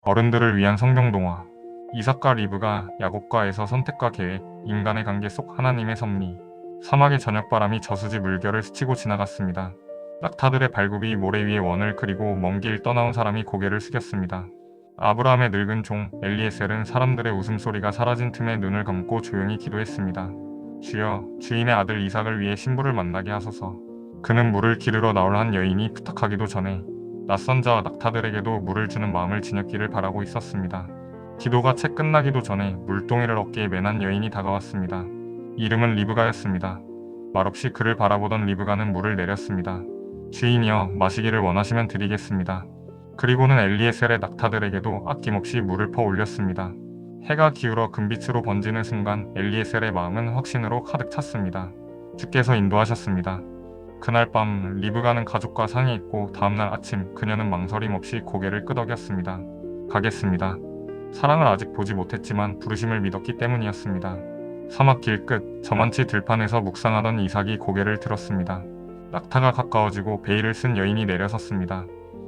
어른들을 위한 성경 동화. 이삭과 리브가 야곱과 에서 선택과 계획, 인간의 관계 속 하나님의 섭리. 사막의 저녁바람이 저수지 물결을 스치고 지나갔습니다. 낙타들의 발굽이 모래 위에 원을 그리고 먼 길 떠나온 사람이 고개를 숙였습니다. 아브라함의 늙은 종 엘리에셀은 사람들의 웃음소리가 사라진 틈에 눈을 감고 조용히 기도했습니다. 주여, 주인의 아들 이삭을 위해 신부를 만나게 하소서. 그는 물을 기르러 나올 한 여인이 부탁하기도 전에 낯선 자와 낙타들에게도 물을 주는 마음을 지녔기를 바라고 있었습니다. 기도가 채 끝나기도 전에 물동이를 어깨에 매난 여인이 다가왔습니다. 이름은 리브가였습니다. 말없이 그를 바라보던 리브가는 물을 내렸습니다. 주인이여, 마시기를 원하시면 드리겠습니다. 그리고는 엘리에셀의 낙타들에게도 아낌없이 물을 퍼 올렸습니다. 해가 기울어 금빛으로 번지는 순간 엘리에셀의 마음은 확신으로 가득 찼습니다. 주께서 인도하셨습니다. 그날 밤 리브가는 가족과 상의했고 다음날 아침 그녀는 망설임 없이 고개를 끄덕였습니다. 가겠습니다. 사랑을 아직 보지 못했지만 부르심을 믿었기 때문이었습니다. 사막 길끝 저만치 들판에서 묵상하던 이삭이 고개를 들었습니다. 낙타가 가까워지고 베일을 쓴 여인이 내려섰습니다.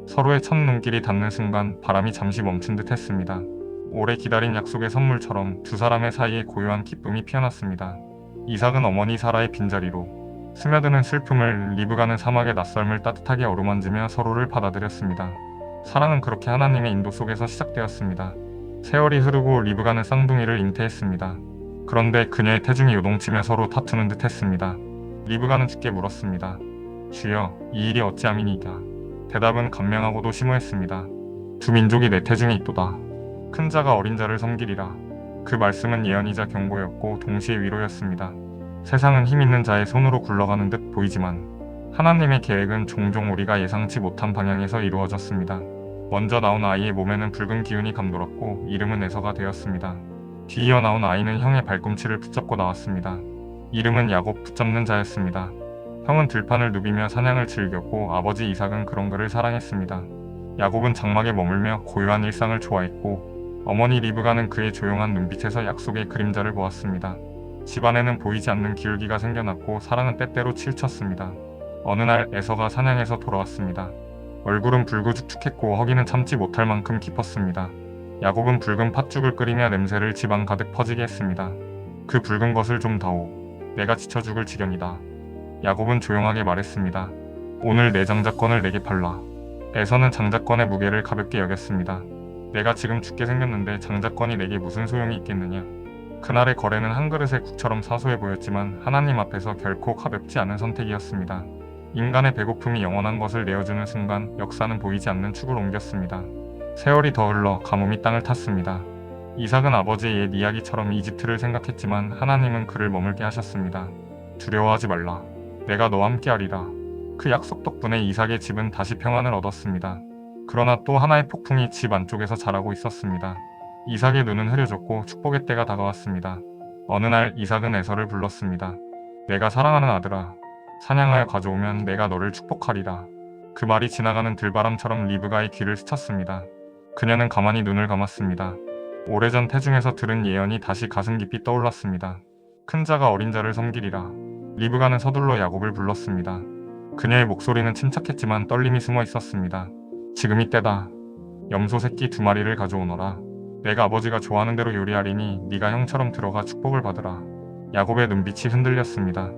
서로의 첫 눈길이 닿는 순간 바람이 잠시 멈춘 듯 했습니다. 오래 기다린 약속의 선물처럼 두 사람의 사이에 고요한 기쁨이 피어났습니다. 이삭은 어머니 사라의 빈자리로, 스며드는 슬픔을, 리브가는 사막의 낯설음을 따뜻하게 어루만지며 서로를 받아들였습니다. 사랑은 그렇게 하나님의 인도 속에서 시작되었습니다. 세월이 흐르고 리브가는 쌍둥이를 잉태했습니다. 그런데 그녀의 태중이 요동치며 서로 다투는 듯 했습니다. 리브가는 주께 물었습니다. 주여, 이 일이 어찌함이니이다. 대답은 간명하고도 심오했습니다. 두 민족이 내 태중에 있도다. 큰 자가 어린 자를 섬기리라. 그 말씀은 예언이자 경고였고 동시에 위로였습니다. 세상은 힘 있는 자의 손으로 굴러가는 듯 보이지만 하나님의 계획은 종종 우리가 예상치 못한 방향에서 이루어졌습니다. 먼저 나온 아이의 몸에는 붉은 기운이 감돌았고 이름은 에서가 되었습니다. 뒤이어 나온 아이는 형의 발꿈치를 붙잡고 나왔습니다. 이름은 야곱, 붙잡는 자였습니다. 형은 들판을 누비며 사냥을 즐겼고 아버지 이삭은 그런 그를 사랑했습니다. 야곱은 장막에 머물며 고요한 일상을 좋아했고 어머니 리브가는 그의 조용한 눈빛에서 약속의 그림자를 보았습니다. 집안에는 보이지 않는 기울기가 생겨났고 사랑은 때때로 치우쳤습니다. 어느 날 에서가 사냥해서 돌아왔습니다. 얼굴은 붉고 축축했고 허기는 참지 못할 만큼 깊었습니다. 야곱은 붉은 팥죽을 끓이며 냄새를 집안 가득 퍼지게 했습니다. 그 붉은 것을 좀 더오. 내가 지쳐 죽을 지경이다. 야곱은 조용하게 말했습니다. 오늘 내 장자권을 내게 팔라. 에서는 장자권의 무게를 가볍게 여겼습니다. 내가 지금 죽게 생겼는데 장자권이 내게 무슨 소용이 있겠느냐. 그날의 거래는 한 그릇의 국처럼 사소해 보였지만 하나님 앞에서 결코 가볍지 않은 선택이었습니다. 인간의 배고픔이 영원한 것을 내어주는 순간 역사는 보이지 않는 축을 옮겼습니다. 세월이 더 흘러 가뭄이 땅을 탔습니다. 이삭은 아버지의 옛 이야기처럼 이집트를 생각했지만 하나님은 그를 머물게 하셨습니다. 두려워하지 말라. 내가 너와 함께하리라. 그 약속 덕분에 이삭의 집은 다시 평안을 얻었습니다. 그러나 또 하나의 폭풍이 집 안쪽에서 자라고 있었습니다. 이삭의 눈은 흐려졌고 축복의 때가 다가왔습니다. 어느 날 이삭은 에서를 불렀습니다. 내가 사랑하는 아들아, 사냥하여 가져오면 내가 너를 축복하리라. 그 말이 지나가는 들바람처럼 리브가의 귀를 스쳤습니다. 그녀는 가만히 눈을 감았습니다. 오래전 태중에서 들은 예언이 다시 가슴 깊이 떠올랐습니다. 큰 자가 어린 자를 섬기리라. 리브가는 서둘러 야곱을 불렀습니다. 그녀의 목소리는 침착했지만 떨림이 숨어 있었습니다. 지금이 때다. 염소 새끼 2마리를 가져오너라. 내가 아버지가 좋아하는 대로 요리하리니 네가 형처럼 들어가 축복을 받으라. 야곱의 눈빛이 흔들렸습니다.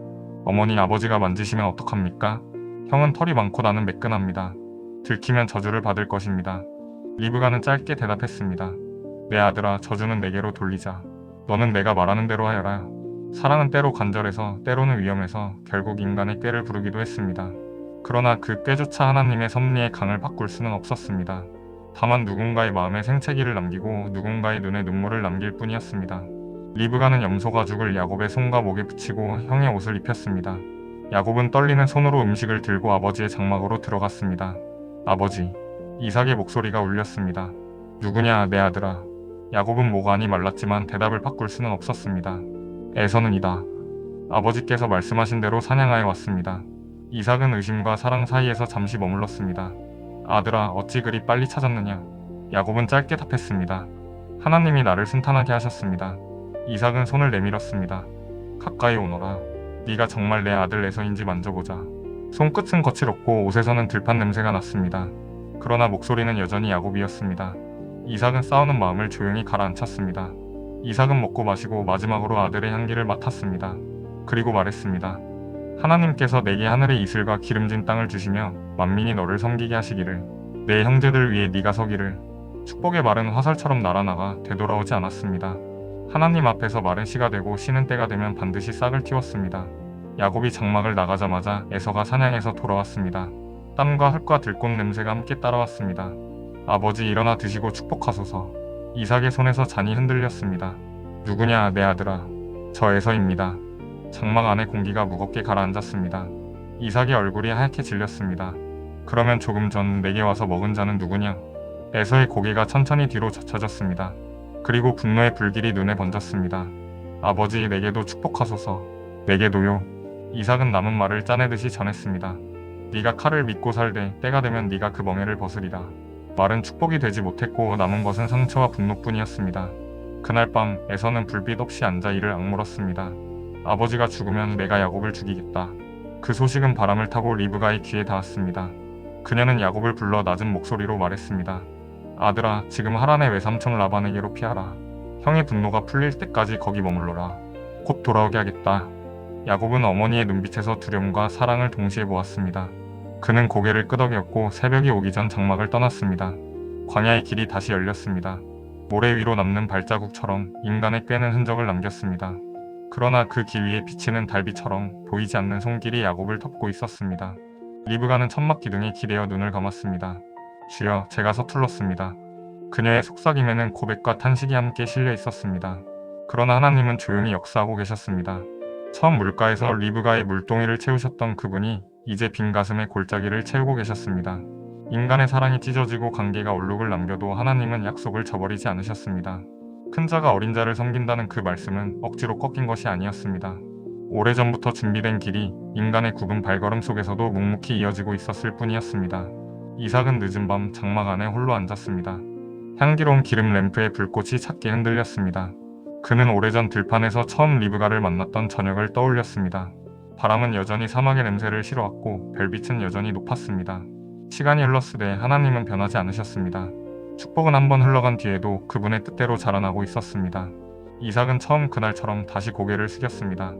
어머니, 아버지가 만지시면 어떡합니까? 형은 털이 많고 나는 매끈합니다. 들키면 저주를 받을 것입니다. 리브가는 짧게 대답했습니다. 내 아들아, 저주는 내게로 돌리자. 너는 내가 말하는 대로 하여라. 사랑은 때로 간절해서 때로는 위험해서 결국 인간의 꾀를 부르기도 했습니다. 그러나 그 꾀조차 하나님의 섭리의 강을 바꿀 수는 없었습니다. 다만 누군가의 마음에 생채기를 남기고 누군가의 눈에 눈물을 남길 뿐이었습니다. 리브가는 염소 가죽을 야곱의 손과 목에 붙이고 형의 옷을 입혔습니다. 야곱은 떨리는 손으로 음식을 들고 아버지의 장막으로 들어갔습니다. 아버지, 이삭의 목소리가 울렸습니다. 누구냐, 내 아들아. 야곱은 목안이 말랐지만 대답을 바꿀 수는 없었습니다. 에서는 이다. 아버지께서 말씀하신 대로 사냥하여 왔습니다. 이삭은 의심과 사랑 사이에서 잠시 머물렀습니다. 아들아, 어찌 그리 빨리 찾았느냐. 야곱은 짧게 답했습니다. 하나님이 나를 순탄하게 하셨습니다. 이삭은 손을 내밀었습니다. 가까이 오너라. 네가 정말 내 아들 에서인지 만져보자. 손끝은 거칠었고 옷에서는 들판 냄새가 났습니다. 그러나 목소리는 여전히 야곱이었습니다. 이삭은 싸우는 마음을 조용히 가라앉혔습니다. 이삭은 먹고 마시고 마지막으로 아들의 향기를 맡았습니다. 그리고 말했습니다. 하나님께서 내게 하늘의 이슬과 기름진 땅을 주시며 만민이 너를 섬기게 하시기를, 내 형제들 위에 네가 서기를. 축복의 말은 화살처럼 날아나가 되돌아오지 않았습니다. 하나님 앞에서 마른 씨가 되고 쉬는 때가 되면 반드시 싹을 틔웠습니다. 야곱이 장막을 나가자마자 에서가 사냥해서 돌아왔습니다. 땀과 흙과 들꽃 냄새가 함께 따라왔습니다. 아버지 일어나 드시고 축복하소서. 이삭의 손에서 잔이 흔들렸습니다. 누구냐 내 아들아. 저 에서입니다. 장막 안의 공기가 무겁게 가라앉았습니다. 이삭의 얼굴이 하얗게 질렸습니다. 그러면 조금 전 내게 와서 먹은 자는 누구냐? 에서의 고개가 천천히 뒤로 젖혀졌습니다. 그리고 분노의 불길이 눈에 번졌습니다. 아버지 내게도 축복하소서. 내게도요. 이삭은 남은 말을 짜내듯이 전했습니다. 네가 칼을 믿고 살되 때가 되면 네가 그 멍에를 벗으리라. 말은 축복이 되지 못했고 남은 것은 상처와 분노뿐이었습니다. 그날 밤 에서는 불빛 없이 앉아 이를 악물었습니다. 아버지가 죽으면 내가 야곱을 죽이겠다. 그 소식은 바람을 타고 리브가의 귀에 닿았습니다. 그녀는 야곱을 불러 낮은 목소리로 말했습니다. 아들아, 지금 하란의 외삼촌 라반에게로 피하라. 형의 분노가 풀릴 때까지 거기 머물러라. 곧 돌아오게 하겠다. 야곱은 어머니의 눈빛에서 두려움과 사랑을 동시에 보았습니다. 그는 고개를 끄덕였고 새벽이 오기 전 장막을 떠났습니다. 광야의 길이 다시 열렸습니다. 모래 위로 남는 발자국처럼 인간의 꿰는 흔적을 남겼습니다. 그러나 그 길 위에 비치는 달빛처럼 보이지 않는 손길이 야곱을 덮고 있었습니다. 리브가는 천막 기둥에 기대어 눈을 감았습니다. 주여, 제가 서툴렀습니다. 그녀의 속삭임에는 고백과 탄식이 함께 실려 있었습니다. 그러나 하나님은 조용히 역사하고 계셨습니다. 처음 물가에서 리브가의 물동이를 채우셨던 그분이 이제 빈 가슴에 골짜기를 채우고 계셨습니다. 인간의 사랑이 찢어지고 관계가 얼룩을 남겨도 하나님은 약속을 저버리지 않으셨습니다. 큰 자가 어린 자를 섬긴다는 그 말씀은 억지로 꺾인 것이 아니었습니다. 오래전부터 준비된 길이 인간의 굽은 발걸음 속에서도 묵묵히 이어지고 있었을 뿐이었습니다. 이삭은 늦은 밤 장막 안에 홀로 앉았습니다. 향기로운 기름 램프의 불꽃이 잦게 흔들렸습니다. 그는 오래전 들판에서 처음 리브가를 만났던 저녁을 떠올렸습니다. 바람은 여전히 사막의 냄새를 실어왔고 별빛은 여전히 높았습니다. 시간이 흘렀으되 하나님은 변하지 않으셨습니다. 축복은 한번 흘러간 뒤에도 그분의 뜻대로 자라나고 있었습니다. 이삭은 처음 그날처럼 다시 고개를 숙였습니다.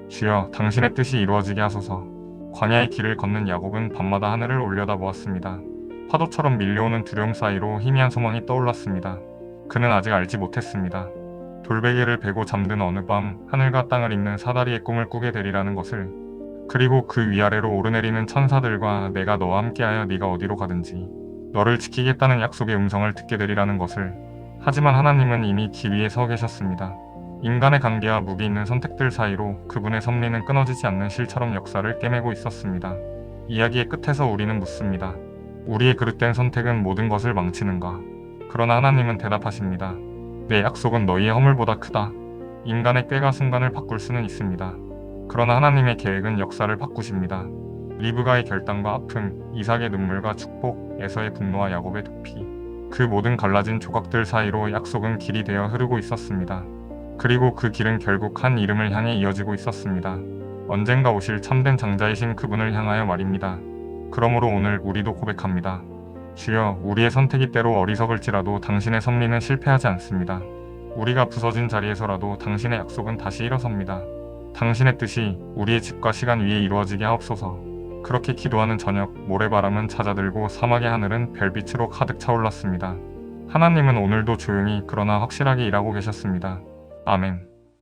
주여, 당신의 뜻이 이루어지게 하소서. 광야의 길을 걷는 야곱은 밤마다 하늘을 올려다보았습니다. 파도처럼 밀려오는 두려움 사이로 희미한 소망이 떠올랐습니다. 그는 아직 알지 못했습니다. 돌베개를 베고 잠든 어느 밤 하늘과 땅을 잇는 사다리의 꿈을 꾸게 되리라는 것을, 그리고 그 위아래로 오르내리는 천사들과 내가 너와 함께하여 네가 어디로 가든지 너를 지키겠다는 약속의 음성을 듣게 되리라는 것을. 하지만 하나님은 이미 길 위에 서 계셨습니다. 인간의 관계와 무게 있는 선택들 사이로 그분의 섭리는 끊어지지 않는 실처럼 역사를 꿰매고 있었습니다. 이야기의 끝에서 우리는 묻습니다. 우리의 그릇된 선택은 모든 것을 망치는가? 그러나 하나님은 대답하십니다. 내 약속은 너희의 허물보다 크다. 인간의 꾀가 순간을 바꿀 수는 있습니다. 그러나 하나님의 계획은 역사를 바꾸십니다. 리브가의 결단과 아픔, 이삭의 눈물과 축복, 에서의 분노와 야곱의 도피, 그 모든 갈라진 조각들 사이로 약속은 길이 되어 흐르고 있었습니다. 그리고 그 길은 결국 한 이름을 향해 이어지고 있었습니다. 언젠가 오실 참된 장자이신 그분을 향하여 말입니다. 그러므로 오늘 우리도 고백합니다. 주여, 우리의 선택이 때로 어리석을지라도 당신의 섭리는 실패하지 않습니다. 우리가 부서진 자리에서라도 당신의 약속은 다시 일어섭니다. 당신의 뜻이 우리의 집과 시간 위에 이루어지게 하옵소서. 그렇게 기도하는 저녁, 모래바람은 잦아들고 사막의 하늘은 별빛으로 가득 차올랐습니다. 하나님은 오늘도 조용히 그러나 확실하게 일하고 계셨습니다. 아멘.